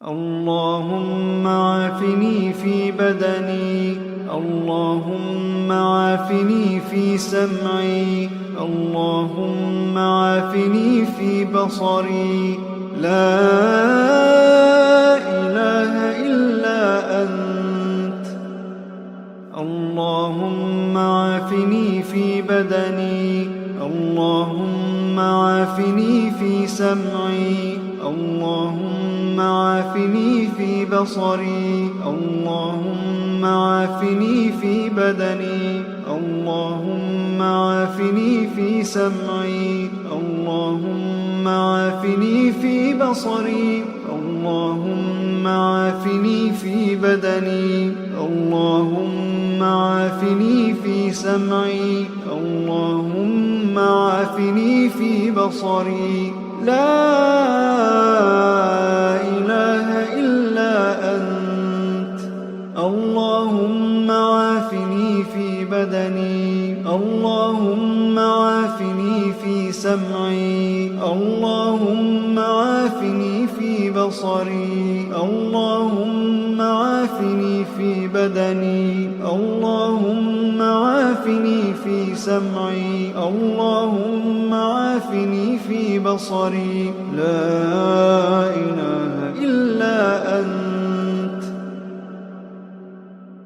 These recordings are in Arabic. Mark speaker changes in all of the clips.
Speaker 1: اللهم عافني في بدني، اللهم عافني في سمعي، اللهم عافني في بصري. لا إله إلا أنت. اللهم عافني في بدني، اللهم عافني في سمعي، اللهم عافني في بصري، اللهم عافني في بدني، اللهم عافني في سمعي، اللهم عافني في بصري، اللهم عافني في بدني، اللهم عافني في سمعي، اللهم عافني في بصري. لا إله إلا أنت. اللهم عافني في بدني، اللهم عافني في سمعي، اللهم عافني في بصري، اللهم عافني في بدني، اللهم عافني في سمعي، اللهم عافني في بصري. لا إله إلا أنت.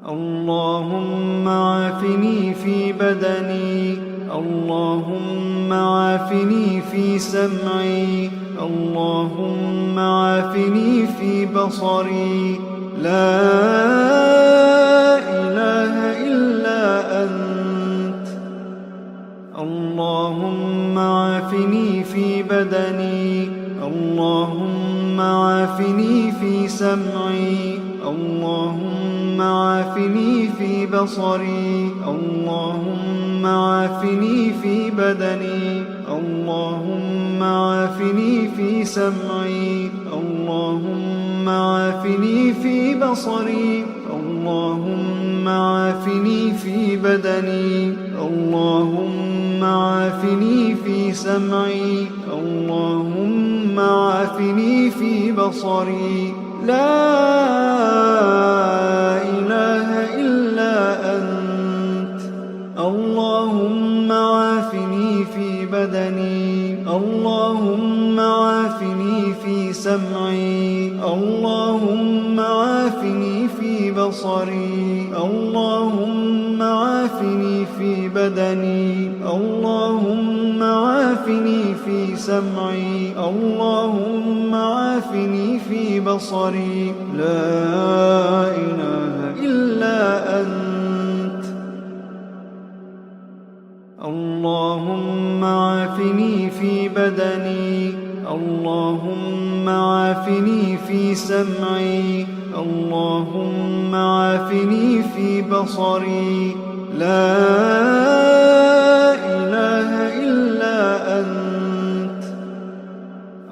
Speaker 1: اللهم عافني في بدني، اللهم عافني في سمعي، اللهم عافني في بصري. لا إله إلا أنت. اللهم عافني في بدني، اللهم عافني في سمعي، اللهم عافني في بصري، اللهم عافني في بدني، اللهم عافني في سمعي، اللهم عافني في بصري، اللهم عافني في بدني، اللهم عافني في سمعي، اللهم عافني في بصري. لا إله إلا أنت. اللهم عافني في بدني، اللهم عافني في سمعي، اللهم عافني في بصري، اللهم عافني في بدني، اللهم عافني في سمعي، اللهم عافني في بصري. لا إله إلا أنت. اللهم عافني في بدني، اللهم عافني في سمعي، اللهم عافني في بصري. لا إله إلا أنت.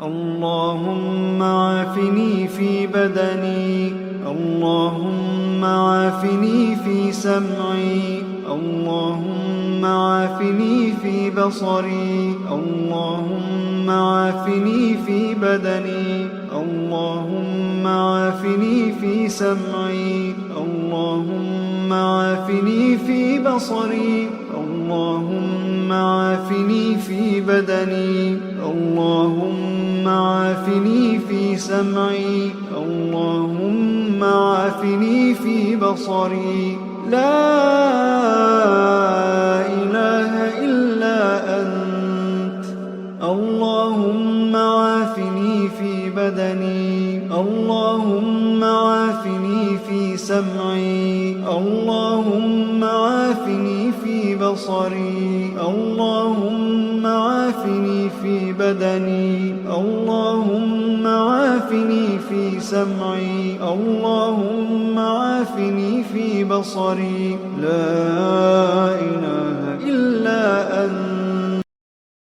Speaker 1: اللهم عافني في بدني، اللهم عافني في سمعي، اللهم عافني في بصري، اللهم عافني في بدني، اللهم عافني في سمعي، اللهم عافني في بصري، اللهم عافني في بدني، اللهم عافني في سمعي، اللهم عافني في بصري. لا إله إلا أنت. اللهم عافني في بدني، اللهم عافني في سمعي، اللهم عافني في بصري، اللهم عافني في بدني، اللهم عافني في سمعي، اللهم عافني في بصري. لا إله إلا أنت.